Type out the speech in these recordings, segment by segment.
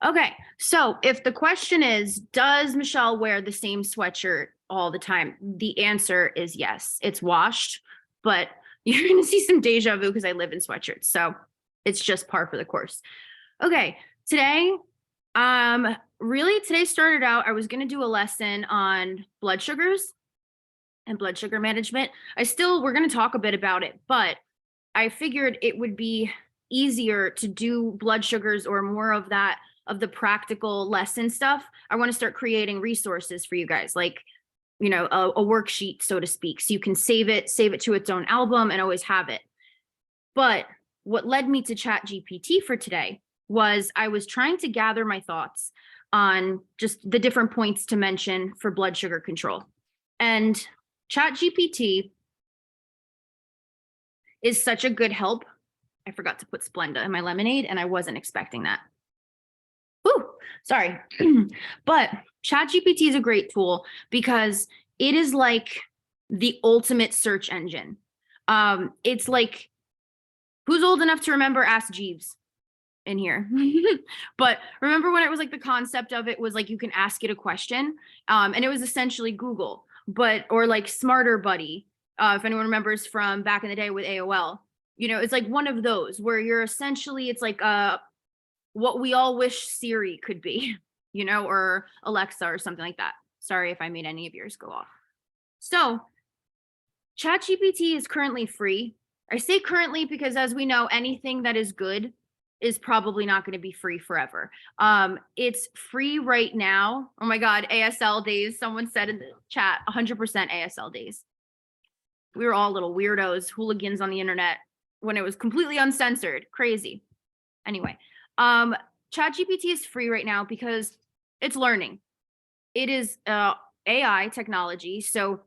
Okay, so if the question is, does Michelle wear the same sweatshirt all the time? The answer is yes. It's washed, but you're going to see some deja vu because I live in sweatshirts. So it's just par for the course. Okay, today, today started out, I was going to do a lesson on blood sugars and blood sugar management. We're going to talk a bit about it, but I figured it would be easier to do blood sugars or more of the practical lesson stuff. I want to start creating resources for you guys, like, a worksheet, so to speak, so you can save it to its own album and always have it. But what led me to Chatgpt for today was I was trying to gather my thoughts on just the different points to mention for blood sugar control. And Chatgpt is such a good help. I forgot to put Splenda in my lemonade, and I wasn't expecting that. Whew, sorry. But Chatgpt is a great tool because it is like the ultimate search engine. It's like, who's old enough to remember Ask Jeeves in here? But remember when it was like the concept of it was like you can ask it a question, and it was essentially Google, or like Smarter Buddy, if anyone remembers from back in the day with AOL. It's like one of those where it's like what we all wish Siri could be, or Alexa or something like that. Sorry if I made any of yours go off. So ChatGPT is currently free. I say currently because, as we know, anything that is good is probably not going to be free forever. It's free right now. Oh my God, ASL days. Someone said in the chat, 100% ASL days. We were all little weirdos, hooligans on the internet when it was completely uncensored. Crazy. Anyway, ChatGPT is free right now because it's learning. It is AI technology. So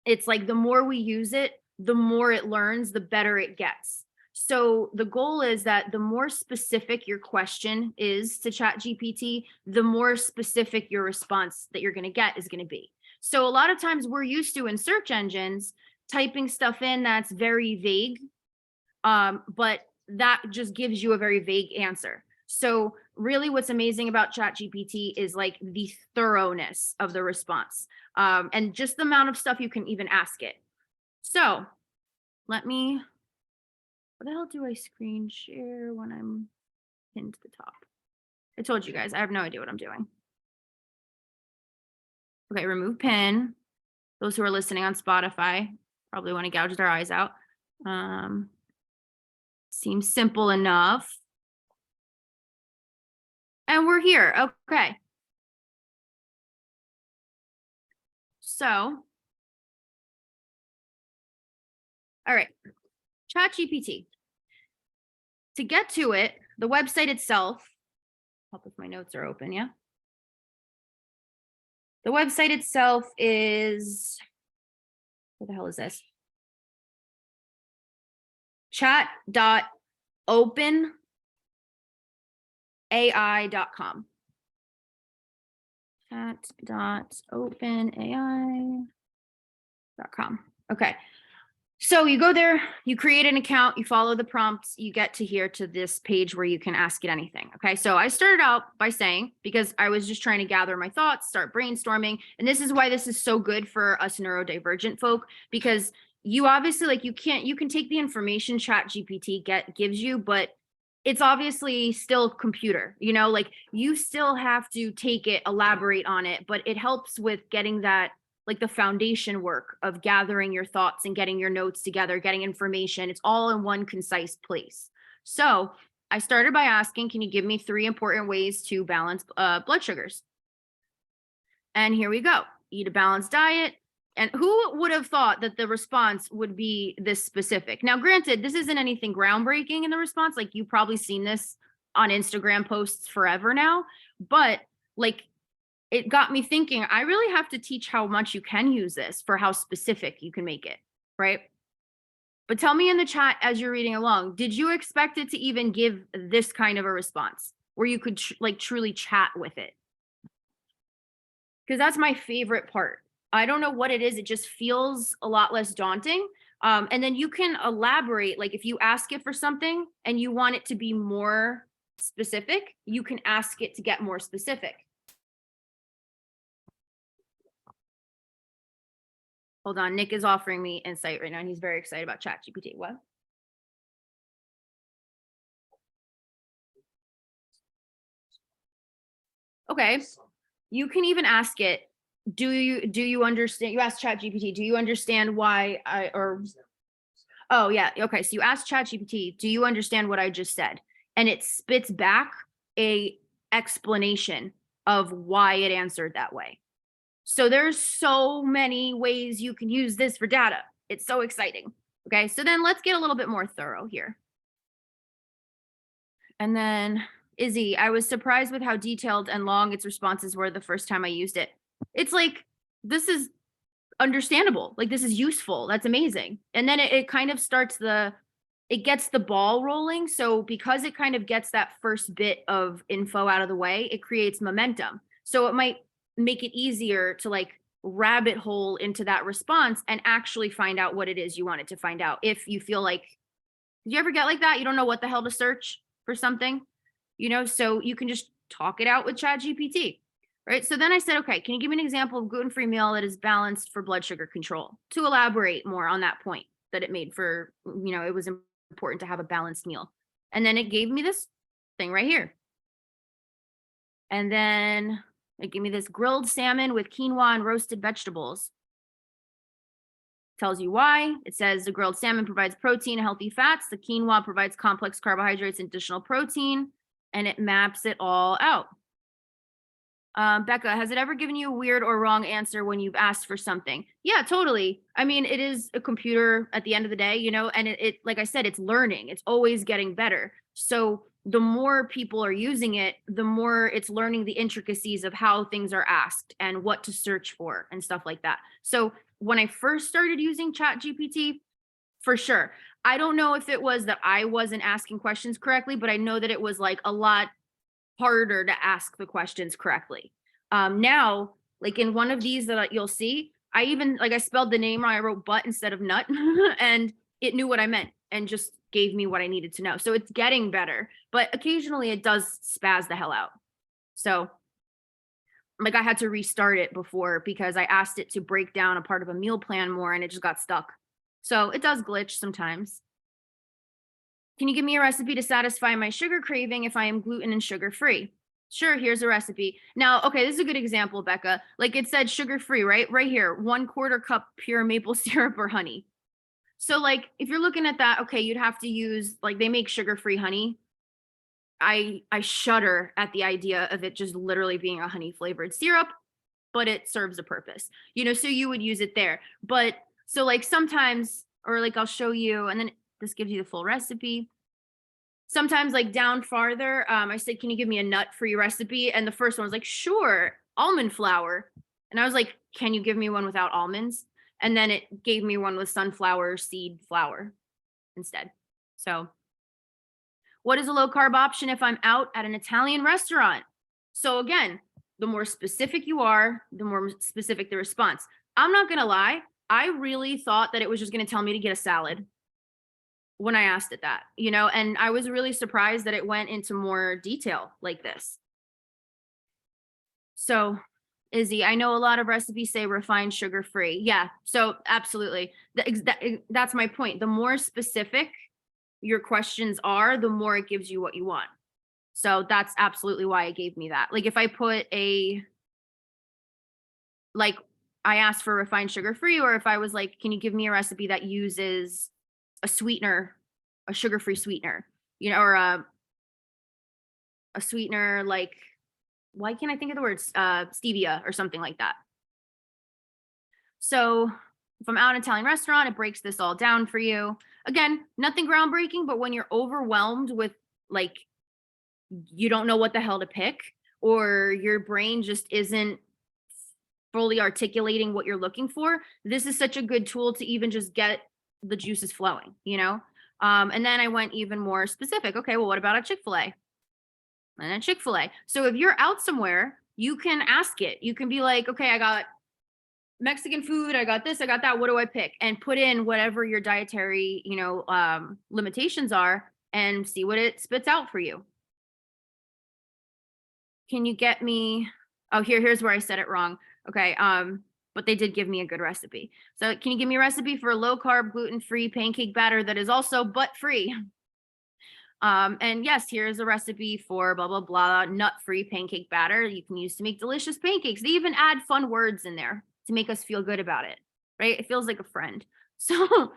it's like the more we use it, the more it learns, the better it gets. So the goal is that the more specific your question is to ChatGPT, the more specific your response that you're going to get is going to be. So a lot of times we're used to, in search engines, typing stuff in that's very vague, but that just gives you a very vague answer. So really what's amazing about ChatGPT is like the thoroughness of the response, and just the amount of stuff you can even ask it. So what the hell do I screen share when I'm pinned to the top? I told you guys, I have no idea what I'm doing. Okay, remove pin. Those who are listening on Spotify probably want to gouge their eyes out. Seems simple enough. And we're here. Okay. So, all right, ChatGPT. To get to it, the website itself, help if my notes are open, yeah? The website itself is, what the hell is this? chat.openai.com. Chat.openai.com. Okay. So you go there, you create an account, you follow the prompts, you get to this page where you can ask it anything. Okay. So I started out by saying, because I was just trying to gather my thoughts, start brainstorming. And this is why this is so good for us neurodivergent folk, because you obviously, like, you can take the information ChatGPT gives you, but it's obviously still computer, like you still have to take it, elaborate on it, but it helps with getting that, like the foundation work of gathering your thoughts and getting your notes together, getting information. It's all in one concise place. So I started by asking, can you give me 3 important ways to balance blood sugars? And here we go. Eat a balanced diet. And who would have thought that the response would be this specific? Now, granted, this isn't anything groundbreaking in the response. Like, you've probably seen this on Instagram posts forever now, but like, it got me thinking, I really have to teach how much you can use this for how specific you can make it, right? But tell me in the chat as you're reading along, did you expect it to even give this kind of a response where you could truly chat with it? Because that's my favorite part. I don't know what it is. It just feels a lot less daunting. And then you can elaborate, like if you ask it for something and you want it to be more specific, you can ask it to get more specific. Hold on, Nick is offering me insight right now, and he's very excited about ChatGPT. What? Okay, you can even ask it, do you understand? You ask ChatGPT, do you understand why I or oh yeah, okay. So you ask ChatGPT, do you understand what I just said? And it spits back a explanation of why it answered that way. So there's so many ways you can use this for data. It's so exciting. Okay, so then let's get a little bit more thorough here. And then Izzy, I was surprised with how detailed and long its responses were the first time I used it. It's like, this is understandable. Like, this is useful. That's amazing. And then it kind of starts it gets the ball rolling. So because it kind of gets that first bit of info out of the way, it creates momentum. So it might make it easier to like rabbit hole into that response and actually find out what it is you wanted to find out. If you feel like, did you ever get like that? You don't know what the hell to search for something, so you can just talk it out with ChatGPT. Right. So then I said, okay, can you give me an example of gluten-free meal that is balanced for blood sugar control, to elaborate more on that point that it made for, it was important to have a balanced meal. And then it gave me this thing right here. And then it gave me this grilled salmon with quinoa and roasted vegetables. Tells you why. It says the grilled salmon provides protein, healthy fats. The quinoa provides complex carbohydrates and additional protein, and it maps it all out. Becca, has it ever given you a weird or wrong answer when you've asked for something? Yeah, totally. I mean, it is a computer at the end of the day, and it like I said, it's learning. It's always getting better. So the more people are using it, the more it's learning the intricacies of how things are asked and what to search for and stuff like that. So when I first started using ChatGPT, for sure, I don't know if it was that I wasn't asking questions correctly, but I know that it was like a lot harder to ask the questions correctly. Now, like in one of these that you'll see, I even I spelled the name wrong. I wrote butt instead of nut, and it knew what I meant and just gave me what I needed to know. So it's getting better, but occasionally it does spaz the hell out. So like I had to restart it before because I asked it to break down a part of a meal plan more and it just got stuck. So it does glitch sometimes. Can you give me a recipe to satisfy my sugar craving if I am gluten and sugar free? Sure, here's a recipe. Now, okay, this is a good example, Becca. Like it said sugar free, right? Right here, 1/4 cup pure maple syrup or honey. So like if you're looking at that, okay, you'd have to use like they make sugar free honey. I shudder at the idea of it just literally being a honey flavored syrup, but it serves a purpose. So you would use it there. But so like sometimes, or like I'll show you, and then this gives you the full recipe. Sometimes like down farther, I said, can you give me a nut-free recipe? And the first one was like, sure, almond flour. And I was like, can you give me one without almonds? And then it gave me one with sunflower seed flour instead. So what is a low carb option if I'm out at an Italian restaurant? So again, the more specific you are, the more specific the response. I'm not going to lie. I really thought that it was just going to tell me to get a salad when I asked it that, and I was really surprised that it went into more detail like this. So Izzy, I know a lot of recipes say refined sugar free. Yeah. So absolutely. That's my point. The more specific your questions are, the more it gives you what you want. So that's absolutely why it gave me that. Like if I put like I asked for refined sugar free, or if I was like, can you give me a recipe that uses a sweetener, a sugar-free sweetener, or a sweetener like, why can't I think of the words, stevia or something like that. So if I'm out in an Italian restaurant, it breaks this all down for you. Again, nothing groundbreaking, but when you're overwhelmed with like, you don't know what the hell to pick, or your brain just isn't fully articulating what you're looking for, this is such a good tool to even just get the juices flowing, and then I went even more specific. Okay, well, what about a Chick-fil-A? And then Chick-fil-A. So if you're out somewhere, you can ask it. You can be like, okay, I got Mexican food, I got this, I got that. What do I pick? And put in whatever your dietary, limitations are and see what it spits out for you. can you get me, oh, here's where I said it wrong. Okay. But they did give me a good recipe. So can you give me a recipe for a low carb, gluten-free pancake batter that is also butt-free? And yes, here's a recipe for blah, blah, blah, nut-free pancake batter you can use to make delicious pancakes. They even add fun words in there to make us feel good about it, right? It feels like a friend. So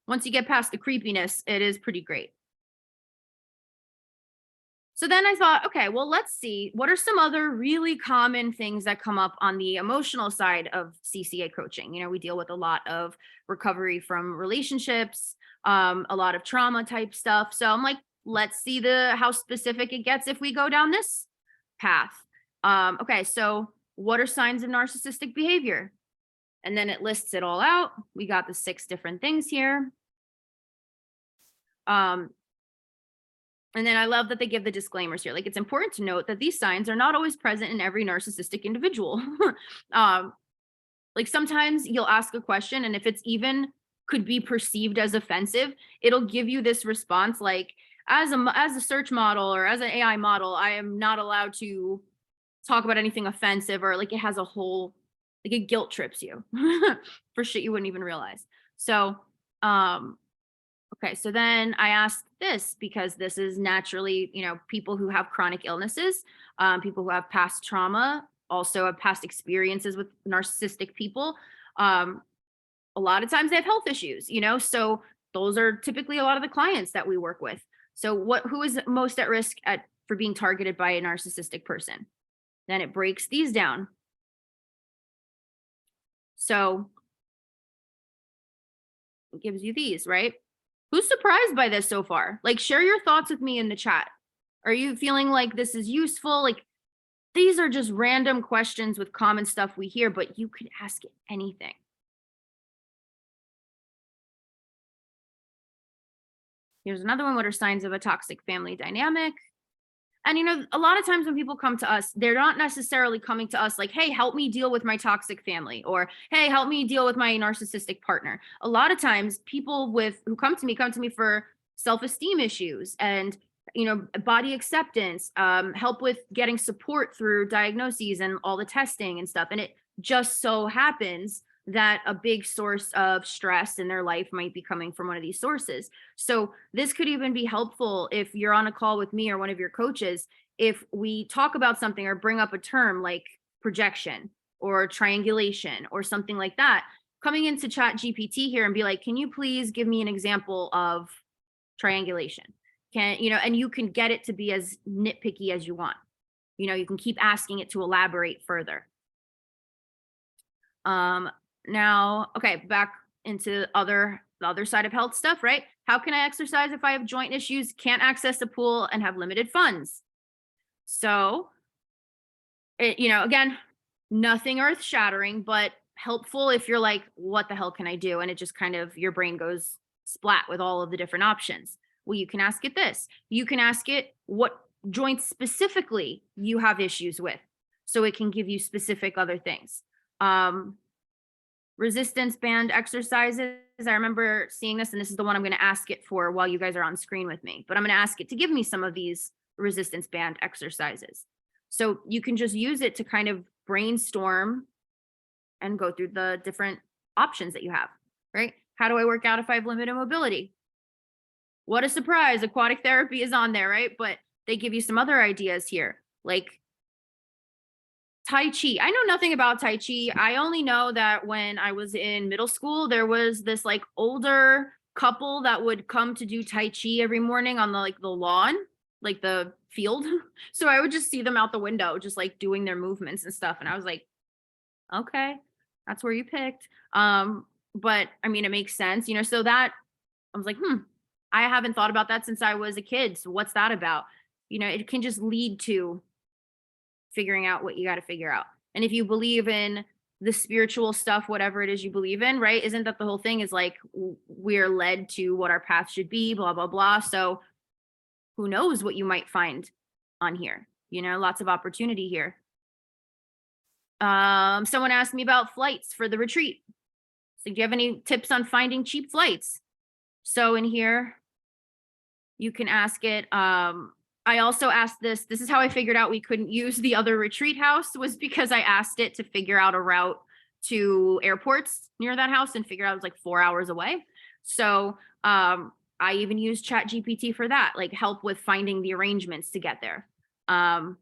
once you get past the creepiness, it is pretty great. So then I thought, okay, well, let's see what are some other really common things that come up on the emotional side of CCA coaching. You know, we deal with a lot of recovery from relationships, a lot of trauma type stuff. So I'm like, let's see the how specific it gets if we go down this path. Okay, so what are signs of narcissistic behavior? And then it lists it all out. We got the 6 different things here. Um, And then I love that they give the disclaimers here. Like, it's important to note that these signs are not always present in every narcissistic individual. um, like sometimes you'll ask a question, and if it's even could be perceived as offensive, it'll give you this response like, as a search model or as an AI model, I am not allowed to talk about anything offensive, or like it has a whole, like it guilt trips you for shit you wouldn't even realize. So um okay, so then I asked this because this is naturally, you know, people who have chronic illnesses, people who have past trauma, also have past experiences with narcissistic people. Um, a lot of times they have health issues, you know, so those are typically a lot of the clients that we work with. So who is most at risk at for being targeted by a narcissistic person? Then it breaks these down. So it gives you these, right? Who's surprised by this so far? Like, share your thoughts with me in the chat. Are you feeling like this is useful? Like, these are just random questions with common stuff we hear, but you could ask it anything. Here's another one. What are signs of a toxic family dynamic? And you know, a lot of times when people come to us, they're not necessarily coming to us like, hey, help me deal with my toxic family, or hey, help me deal with my narcissistic partner. A lot of times people with who come to me for self-esteem issues and, you know, body acceptance, help with getting support through diagnoses and all the testing and stuff. And it just so happens that a big source of stress in their life might be coming from one of these sources. So this could even be helpful if you're on a call with me or one of your coaches, if we talk about something or bring up a term like projection or triangulation or something like that, coming into Chatgpt here and be like, can you please give me an example of triangulation? Can, you know, and you can get it to be as nitpicky as you want. You know, you can keep asking it to elaborate further. Now, okay, back into the other side of health stuff, right? How can I exercise if I have joint issues, can't access a pool, and have limited funds? So, you know, again, nothing earth shattering, but helpful if you're like, what the hell can I do? And it just kind of, your brain goes splat with all of the different options. Well, you can ask it this. You can ask it what joints specifically you have issues with. So it can give you specific other things. Resistance band exercises. I remember seeing this, and this is the one I'm going to ask it for while you guys are on screen with me. But I'm going to ask it to give me some of these resistance band exercises. So you can just use it to kind of brainstorm and go through the different options that you have, right? How do I work out if I have limited mobility? What a surprise. Aquatic therapy is on there, right? But they give you some other ideas here, like Tai Chi. I know nothing about Tai Chi. I only know that when I was in middle school, there was this like older couple that would come to do Tai Chi every morning on the like the lawn, like the field. So I would just see them out the window, just like doing their movements and stuff. And I was like, okay, that's where you picked. But I mean, it makes sense, you know, so that I was like, I haven't thought about that since I was a kid. So what's that about? You know, it can just lead to figuring out what you got to figure out. And if you believe in the spiritual stuff, whatever it is you believe in, right? Isn't that the whole thing is like we're led to what our path should be, blah, blah, blah. So who knows what you might find on here? You know, lots of opportunity here. Someone asked me about flights for the retreat. So do you have any tips on finding cheap flights? So in here, you can ask it, I also asked this is how I figured out we couldn't use the other retreat house, was because I asked it to figure out a route to airports near that house and figure out it was like 4 hours away. So, I even used ChatGPT for that, like help with finding the arrangements to get there. Um,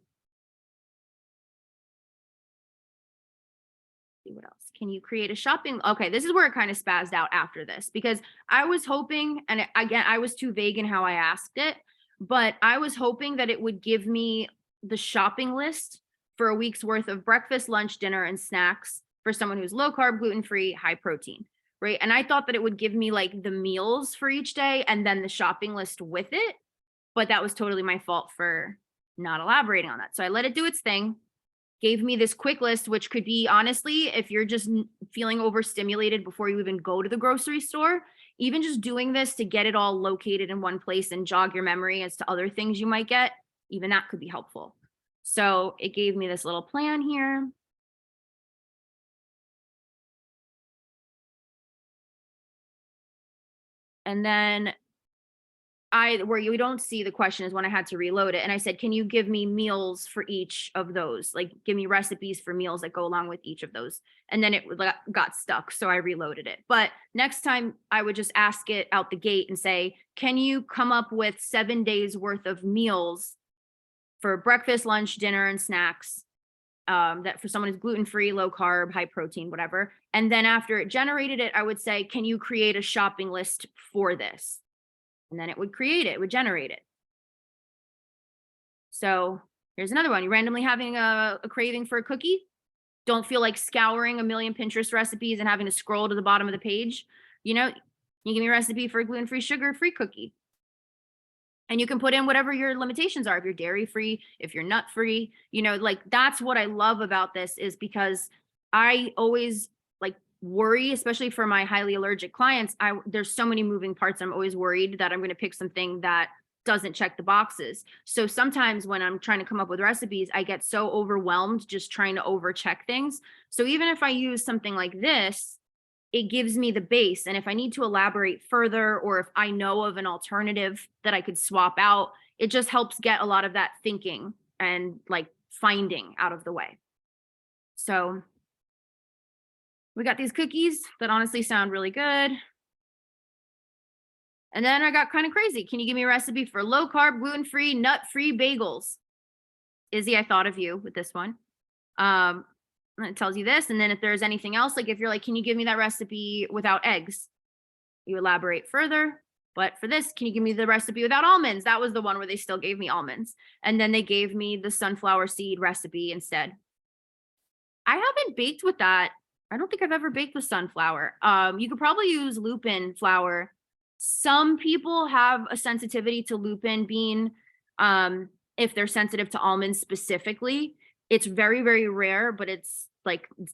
see what else. Can you create a shopping? Okay, this is where it kind of spazzed out after this, because I was hoping, and again, I was too vague in how I asked it, but I was hoping that it would give me the shopping list for a week's worth of breakfast, lunch, dinner, and snacks for someone who's low carb, gluten free, high protein, right? And I thought that it would give me like the meals for each day and then the shopping list with it, but that was totally my fault for not elaborating on that. So I let it do its thing, gave me this quick list, which could be, honestly, if you're just feeling overstimulated before you even go to the grocery store, even just doing this to get it all located in one place and jog your memory as to other things you might get, even that could be helpful. So it gave me this little plan here. And then where you don't see the question is when I had to reload it. And I said, can you give me meals for each of those? Like, give me recipes for meals that go along with each of those. And then it got stuck. So I reloaded it. But next time I would just ask it out the gate and say, can you come up with 7 days worth of meals for breakfast, lunch, dinner, and snacks? That for someone who's gluten free, low carb, high protein, whatever. And then after it generated it, I would say, can you create a shopping list for this? And then it would create it, would generate it. So here's another one. You're randomly having a craving for a cookie. Don't feel like scouring a million Pinterest recipes and having to scroll to the bottom of the page. You know, you give me a recipe for a gluten-free, sugar-free cookie. And you can put in whatever your limitations are. If you're dairy free, if you're nut free, like that's what I love about this, is because I always like worry, especially for my highly allergic clients. There's so many moving parts. I'm always worried that I'm going to pick something that doesn't check the boxes. So sometimes when I'm trying to come up with recipes, I get so overwhelmed just trying to overcheck things. So even if I use something like this, it gives me the base. And if I need to elaborate further, or if I know of an alternative that I could swap out, it just helps get a lot of that thinking and like finding out of the way. So we got these cookies that honestly sound really good. And then I got kind of crazy. Can you give me a recipe for low carb, gluten free, nut free bagels? Izzy, I thought of you with this one. And it tells you this. And then if there's anything else, like if you're like, can you give me that recipe without eggs? You elaborate further. But for this, can you give me the recipe without almonds? That was the one where they still gave me almonds. And then they gave me the sunflower seed recipe instead. I haven't baked with that. I don't think I've ever baked with sunflower. You could probably use lupin flour. Some people have a sensitivity to lupin bean, if they're sensitive to almonds specifically. It's very, very rare, but it's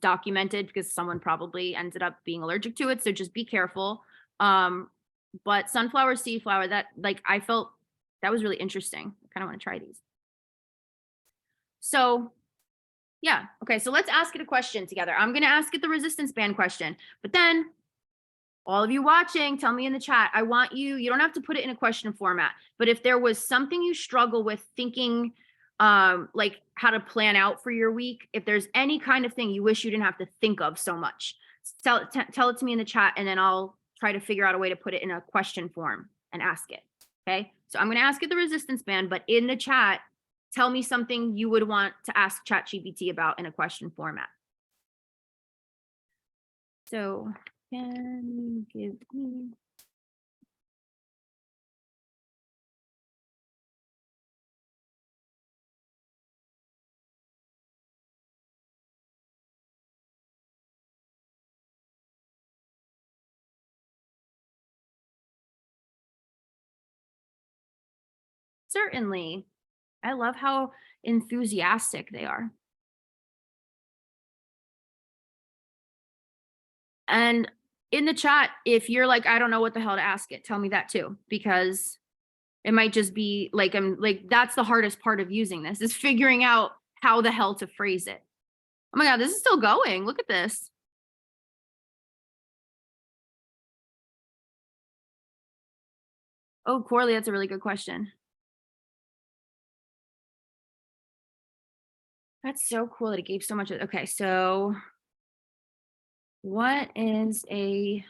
documented because someone probably ended up being allergic to it. So just be careful. But sunflower seed flour, that I felt that was really interesting. I kind of want to try these. So yeah. Okay. So let's ask it a question together. I'm going to ask it the resistance band question, but then all of you watching, tell me in the chat. I want you don't have to put it in a question format, but if there was something you struggle with thinking, like how to plan out for your week, if there's any kind of thing you wish you didn't have to think of so much, tell it to me in the chat, and then I'll try to figure out a way to put it in a question form and ask it. Okay. So I'm going to ask it the resistance band, but in the chat, tell me something you would want to ask ChatGPT about in a question format. So can you give me certainly. I love how enthusiastic they are. And in the chat, if you're like, I don't know what the hell to ask it, tell me that too, because it might just be like, that's the hardest part of using this, is figuring out how the hell to phrase it. Oh my God, this is still going. Look at this. Oh, Corley, that's a really good question. That's so cool that it gave so much. Okay, so what is a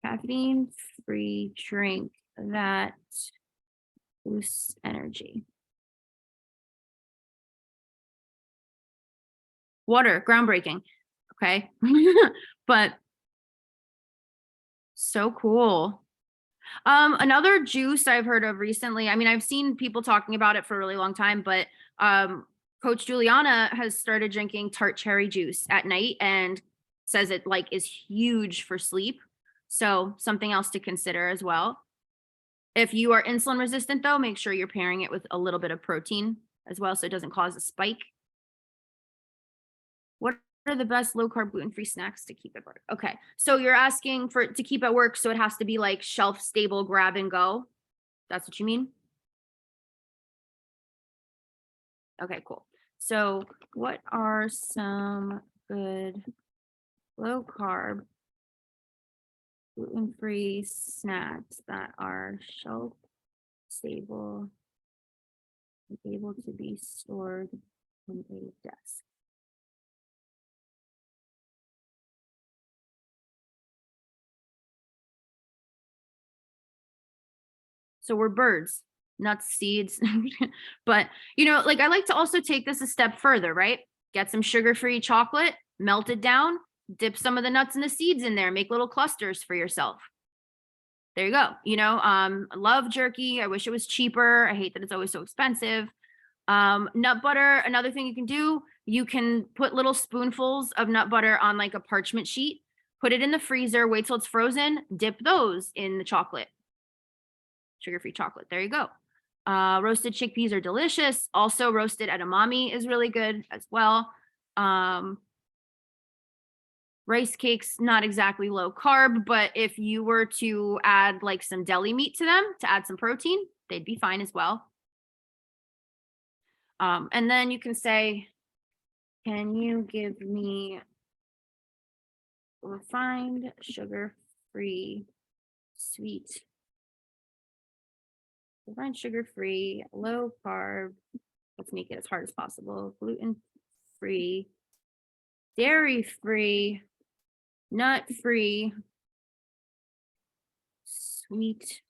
caffeine-free drink that boosts energy? Water, groundbreaking. Okay. But so cool. Another juice I've heard of recently, I mean, I've seen people talking about it for a really long time, but um, Coach Juliana has started drinking tart cherry juice at night and says it like is huge for sleep. So something else to consider as well. If you are insulin resistant, though, make sure you're pairing it with a little bit of protein as well so it doesn't cause a spike. What are the best low carb gluten free snacks to keep at work? Okay, so you're asking for it to keep at work, so it has to be like shelf stable, grab and go. That's what you mean? Okay, cool. So, what are some good low carb gluten free snacks that are shelf stable and able to be stored on a desk? So we're birds, nuts, seeds. But, like I like to also take this a step further, right? Get some sugar-free chocolate, melt it down, dip some of the nuts and the seeds in there, make little clusters for yourself. There you go. I love jerky. I wish it was cheaper. I hate that it's always so expensive. Nut butter, another thing you can do, you can put little spoonfuls of nut butter on like a parchment sheet, put it in the freezer, wait till it's frozen, dip those in the chocolate, sugar-free chocolate. There you go. Roasted chickpeas are delicious. Also, roasted edamame is really good as well. Rice cakes, not exactly low carb, but if you were to add like some deli meat to them to add some protein, they'd be fine as well. And then you can say, can you give me refined, sugar-free, sweet, refined, sugar-free, low carb. Let's make it as hard as possible. Gluten-free, dairy-free, nut-free, sweet.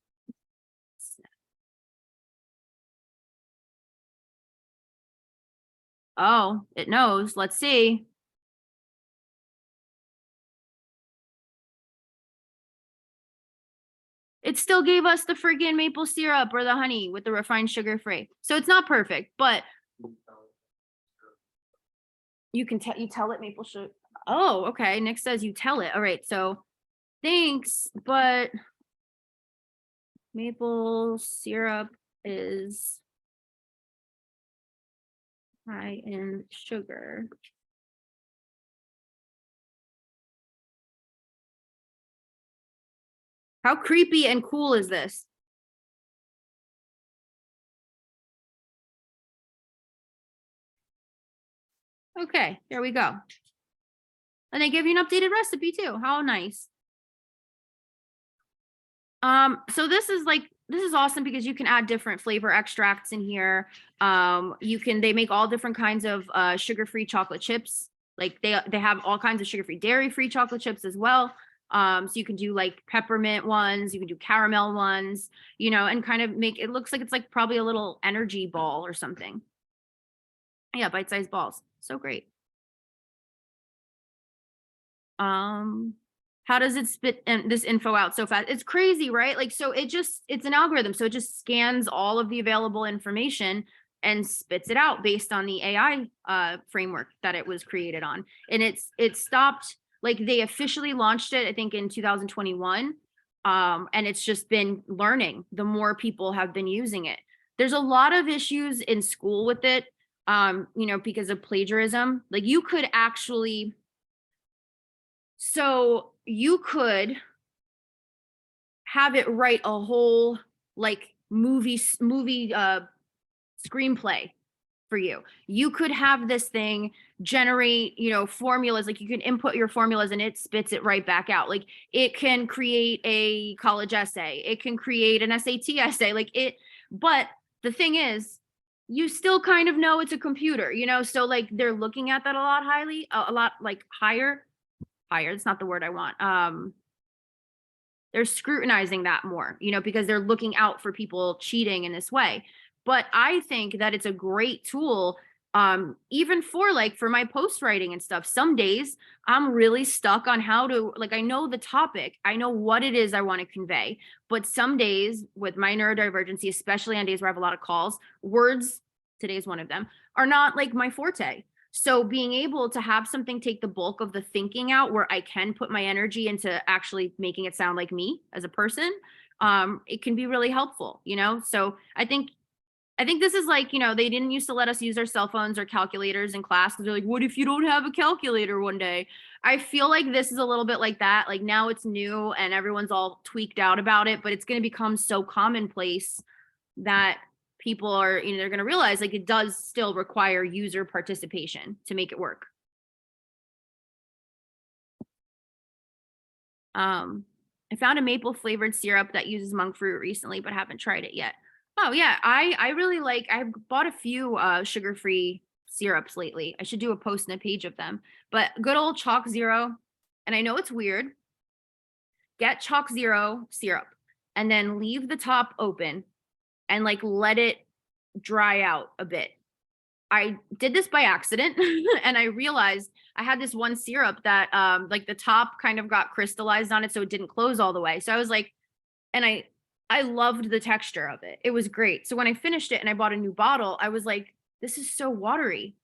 Oh, it knows. Let's see. It still gave us the friggin' maple syrup or the honey with the refined sugar free. So it's not perfect, but you can tell it maple sugar. Oh, okay. Nick says you tell it. All right. So thanks, but maple syrup is high in sugar. How creepy and cool is this? Okay, there we go. And they give you an updated recipe too. How nice. So this is awesome because you can add different flavor extracts in here. They make all different kinds of sugar-free chocolate chips. Like they have all kinds of sugar-free, dairy-free chocolate chips as well. So you can do like peppermint ones, you can do caramel ones, and kind of make it looks like it's like probably a little energy ball or something. Yeah, bite-sized balls. So great. Um, how does it spit this info out so fast? It's crazy, right? Like, so it's an algorithm. So it just scans all of the available information and spits it out based on the AI framework that it was created on. And it stopped, like they officially launched it, I think in 2021. And it's just been learning. The more people have been using it. There's a lot of issues in school with it, because of plagiarism. Like you could actually so you could have it write a whole like movie screenplay for you. You could have this thing generate, formulas, like you can input your formulas and it spits it right back out. Like it can create a college essay, it can create an SAT essay, but the thing is, you still kind of know it's a computer, you know? So like they're looking at that a lot highly, a lot like higher, it's not the word I want. They're scrutinizing that more, you know, because they're looking out for people cheating in this way. But I think that it's a great tool, even for like for my post writing and stuff. Some days I'm really stuck on how to, like, I know the topic, I know what it is I want to convey. But some days with my neurodivergency, especially on days where I have a lot of calls, words, today's one of them, are not like my forte. So being able to have something take the bulk of the thinking out where I can put my energy into actually making it sound like me as a person, it can be really helpful, you know? So I think this is like, you know, they didn't used to let us use our cell phones or calculators in class because they're like, what if you don't have a calculator one day? I feel like this is a little bit like that. Like now it's new and everyone's all tweaked out about it, but it's going to become so commonplace that people are, you know, they're going to realize like it does still require user participation to make it work. I found a maple flavored syrup that uses monk fruit recently, but haven't tried it yet. Oh yeah, I really like. I've bought a few sugar free syrups lately. I should do a post and a page of them. But good old Chalk Zero, and I know it's weird. Get Chalk Zero syrup, and then leave the top open and like let it dry out a bit. I did this by accident and I realized I had this one syrup that like the top kind of got crystallized on it so it didn't close all the way. So I was like, and I loved the texture of it. It was great. So when I finished it and I bought a new bottle, I was like, this is so watery.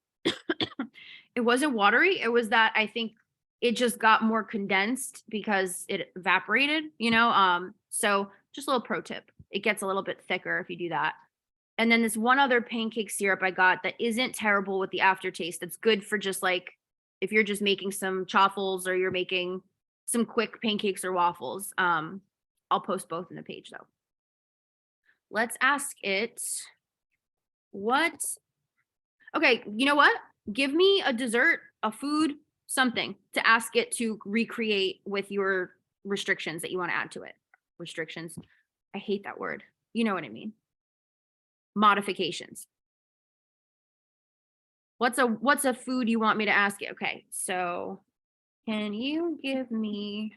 It wasn't watery. It was that I think it just got more condensed because it evaporated, you know? So just a little pro tip. It gets a little bit thicker if you do that. And then this one other pancake syrup I got that isn't terrible with the aftertaste. That's good for just like if you're just making some chaffles or you're making some quick pancakes or waffles. I'll post both in the page though. Let's ask it what. Okay, you know what? Give me a dessert, a food, something to ask it to recreate with your restrictions that you want to add to it. Restrictions. I hate that word. You know what I mean. Modifications. What's a food you want me to ask it? Okay, so can you give me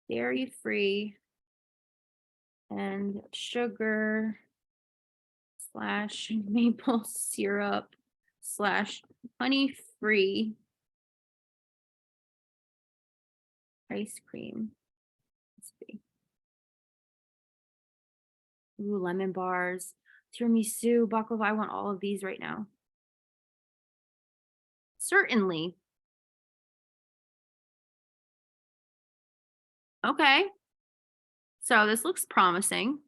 dairy free and sugar slash maple syrup slash honey free ice cream? Let's see. Ooh, lemon bars, tiramisu, baklava. I want all of these right now. Certainly. Okay. So this looks promising.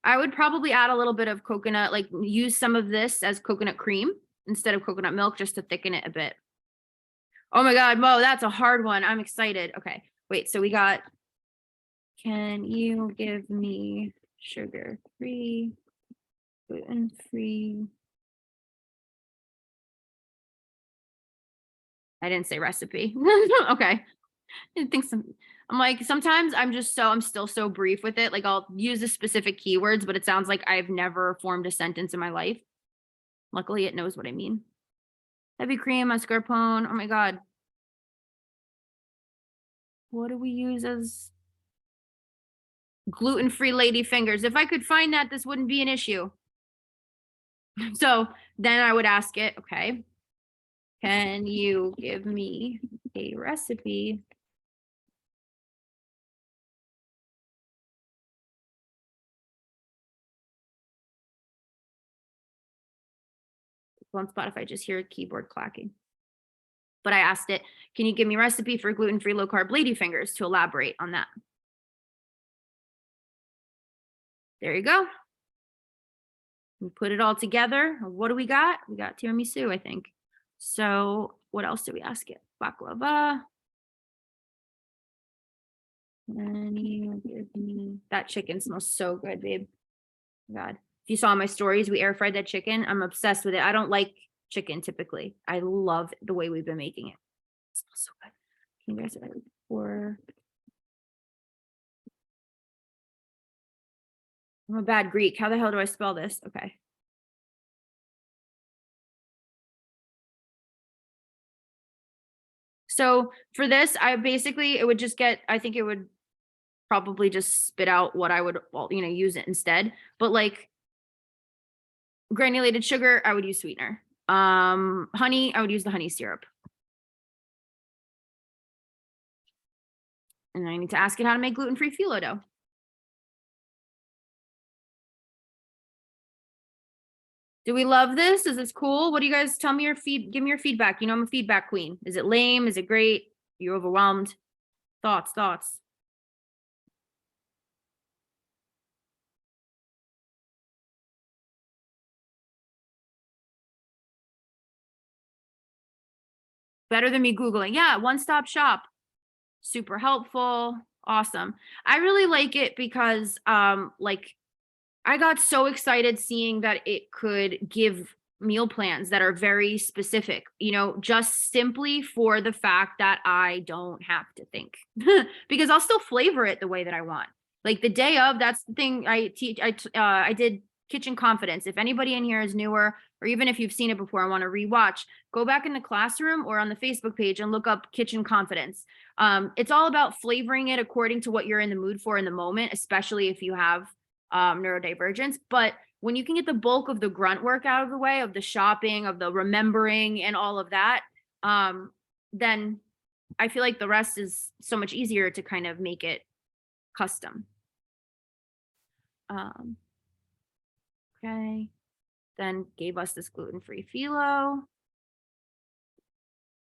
I would probably add a little bit of coconut, like use some of this as coconut cream instead of coconut milk just to thicken it a bit. Oh my God, Mo, that's a hard one. I'm excited. Okay, wait, so we got, can you give me sugar free, gluten free? I didn't say recipe. Okay. I think I'm like, sometimes I'm still so brief with it. Like I'll use the specific keywords, but it sounds like I've never formed a sentence in my life. Luckily, it knows what I mean. Heavy cream, mascarpone. Oh my God. What do we use as gluten-free lady fingers? If I could find that, this wouldn't be an issue. So then I would ask it, okay, can you give me a recipe on Spotify? Just hear a keyboard clacking. But I asked it, can you give me a recipe for gluten-free low carb lady fingers to elaborate on that? There you go. We put it all together. What do we got? We got tiramisu, I think. So what else did we ask it? Baklava. And you give me that chicken smells so good, babe. God. If you saw my stories, we air fried that chicken. I'm obsessed with it. I don't like chicken typically. I love the way we've been making it. It smells so good. Can you guys for I'm a bad Greek. How the hell do I spell this? Okay. So for this, it would just get, I think it would probably just spit out what I would, well, use it instead. But like granulated sugar, I would use sweetener. Honey, I would use the honey syrup. And I need to ask it how to make gluten-free phyllo dough. Do we love this? Is this cool? What do you guys tell me give me your feedback. I'm a feedback queen. Is it lame? Is it great? You're overwhelmed? Thoughts. Better than me Googling. Yeah, one-stop shop. Super helpful. Awesome. I really like it because like I got so excited seeing that it could give meal plans that are very specific, just simply for the fact that I don't have to think because I'll still flavor it the way that I want. Like the day of, that's the thing I teach. I did Kitchen Confidence. If anybody in here is newer, or even if you've seen it before and want to rewatch, go back in the classroom or on the Facebook page and look up Kitchen Confidence. It's all about flavoring it according to what you're in the mood for in the moment, especially if you have neurodivergence. But when you can get the bulk of the grunt work out of the way, of the shopping, of the remembering and all of that, then I feel like the rest is so much easier to kind of make it custom. Okay. Then gave us this gluten-free phyllo.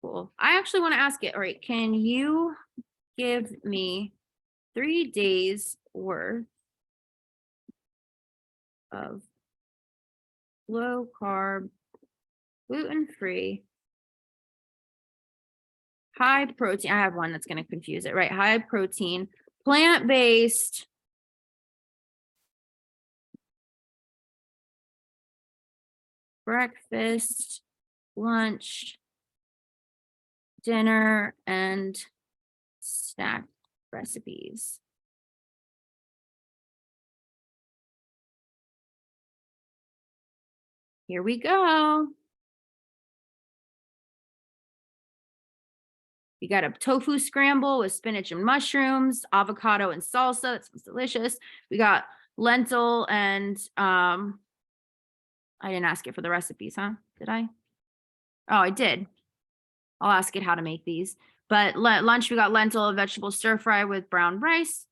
Cool. I actually want to ask it. All right. Can you give me 3 days worth of low carb, gluten-free, high protein? I have one that's going to confuse it, right? High protein, plant-based, breakfast, lunch, dinner, and snack recipes. Here we go. We got a tofu scramble with spinach and mushrooms, avocado and salsa. That sounds delicious. We got lentil and I didn't ask it for the recipes, huh? Did I? Oh, I did. I'll ask it how to make these. But lunch, we got lentil and vegetable stir fry with brown rice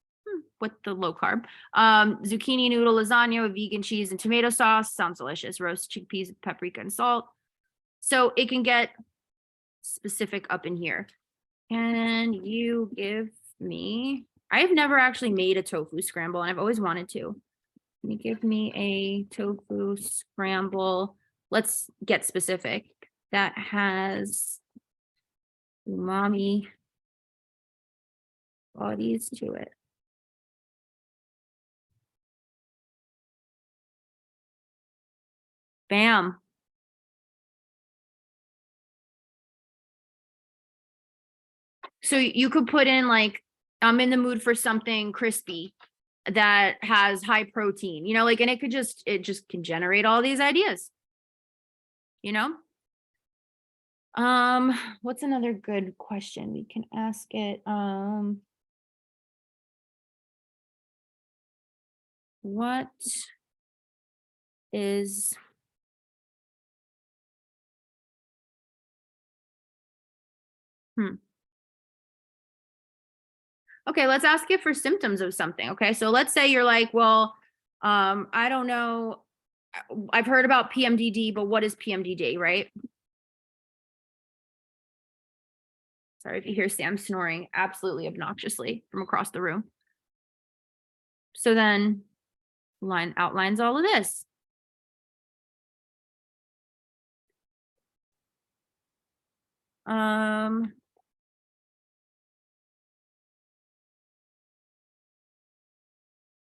with the low carb. Zucchini noodle lasagna with vegan cheese and tomato sauce. Sounds delicious. Roast chickpeas with paprika and salt. So it can get specific up in here. Can you give me, I've never actually made a tofu scramble and I've always wanted to. Can you give me a tofu scramble? Let's get specific. That has umami qualities to it. Bam. So you could put in like, I'm in the mood for something crispy that has high protein, like, and it just can generate all these ideas, what's another good question we can ask it? What is Okay, let's ask it for symptoms of something. Okay, so let's say you're like, well, I don't know. I've heard about PMDD, but what is PMDD, right? Sorry if you hear Sam snoring absolutely obnoxiously from across the room. So then outlines all of this.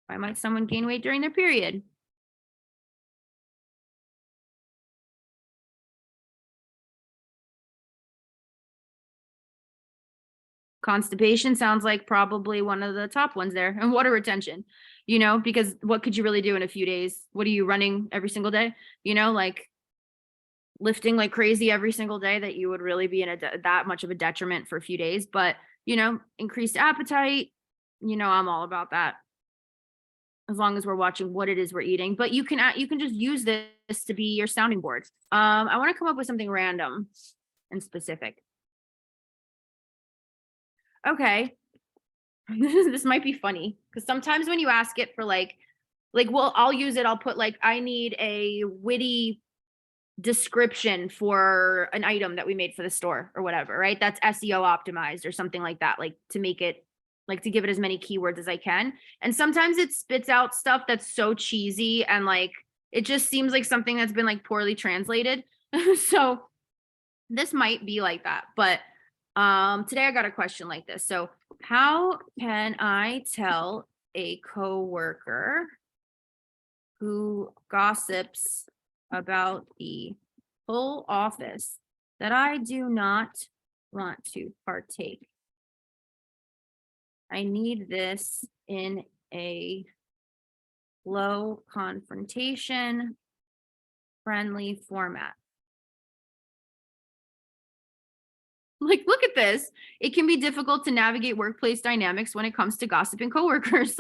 Why might someone gain weight during their period? Constipation sounds like probably one of the top ones there, and water retention, because what could you really do in a few days? What are you running every single day? Like lifting like crazy every single day that you would really be in that much of a detriment for a few days. But, increased appetite, I'm all about that as long as we're watching what it is we're eating. But you can just use this to be your sounding board. I want to come up with something random and specific. Okay. This might be funny because sometimes when you ask it for well, I'll use it. I'll put I need a witty description for an item that we made for the store or whatever, right? That's SEO optimized or something like that, to make it to give it as many keywords as I can. And sometimes it spits out stuff that's so cheesy and it just seems like something that's been poorly translated. So this might be like that, but today I got a question like this. So how can I tell a coworker who gossips about the whole office that I do not want to partake? I need this in a low confrontation, friendly format. Look at this. It can be difficult to navigate workplace dynamics when it comes to gossiping coworkers.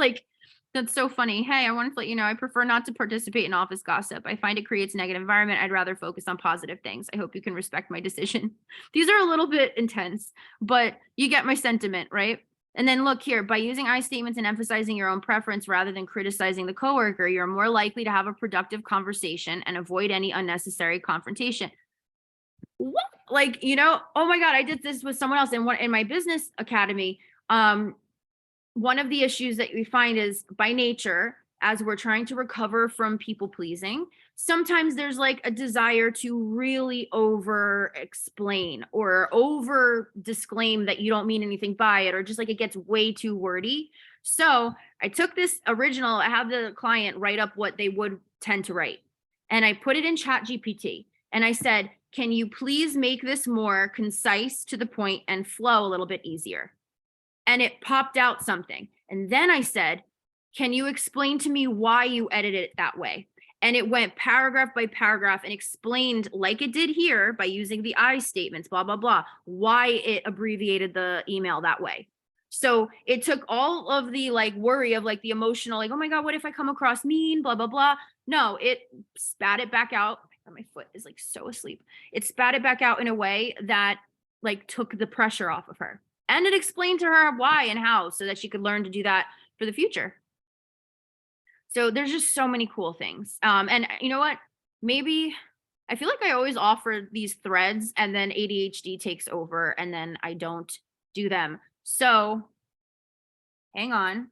That's so funny. Hey, I wanted to let you know I prefer not to participate in office gossip. I find it creates a negative environment. I'd rather focus on positive things. I hope you can respect my decision. These are a little bit intense, but you get my sentiment, right? And then look here, by using I statements and emphasizing your own preference rather than criticizing the coworker, you're more likely to have a productive conversation and avoid any unnecessary confrontation. What? Oh my God, I did this with someone else in my business academy. One of the issues that we find is by nature, as we're trying to recover from people pleasing, sometimes there's a desire to really over explain or over disclaim that you don't mean anything by it, or just it gets way too wordy. So I took this original, I have the client write up what they would tend to write, and I put it in Chatgpt, and I said, can you please make this more concise, to the point, and flow a little bit easier? And it popped out something. And then I said, can you explain to me why you edited it that way? And it went paragraph by paragraph and explained, like it did here by using the I statements, blah, blah, blah, why it abbreviated the email that way. So it took all of the worry of the emotional, oh my God, what if I come across mean, blah, blah, blah. No, it spat it back out. My foot is so asleep. It spat it back out in a way that took the pressure off of her. And it explained to her why and how, so that she could learn to do that for the future. So there's just so many cool things. And you know what? Maybe I feel like I always offer these threads and then ADHD takes over and then I don't do them. So hang on.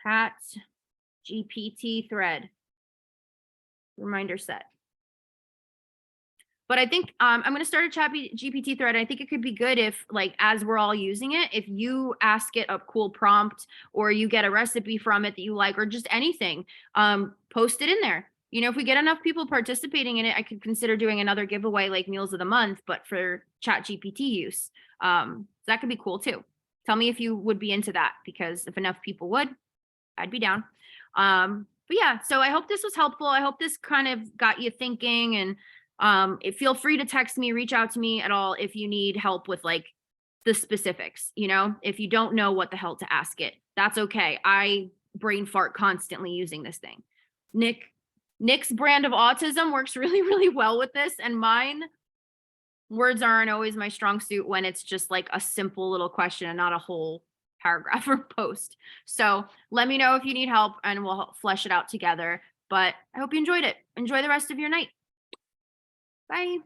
Chat GPT thread. Reminder set. But I think I'm going to start a Chat GPT thread. I think it could be good if, as we're all using it, if you ask it a cool prompt or you get a recipe from it that you like, or just anything, post it in there. If we get enough people participating in it, I could consider doing another giveaway like Meals of the Month, but for Chat GPT use. So that could be cool too. Tell me if you would be into that, because if enough people would, I'd be down. But yeah, so I hope this was helpful. I hope this kind of got you thinking, and feel free to text me, reach out to me at all if you need help with the specifics. If you don't know what the hell to ask it, that's okay. I brain fart constantly using this thing. Nick's brand of autism works really, really well with this, and mine, words aren't always my strong suit when it's just a simple little question and not a whole paragraph or post. So let me know if you need help and we'll flesh it out together. But I hope you enjoyed it. Enjoy the rest of your night. Bye.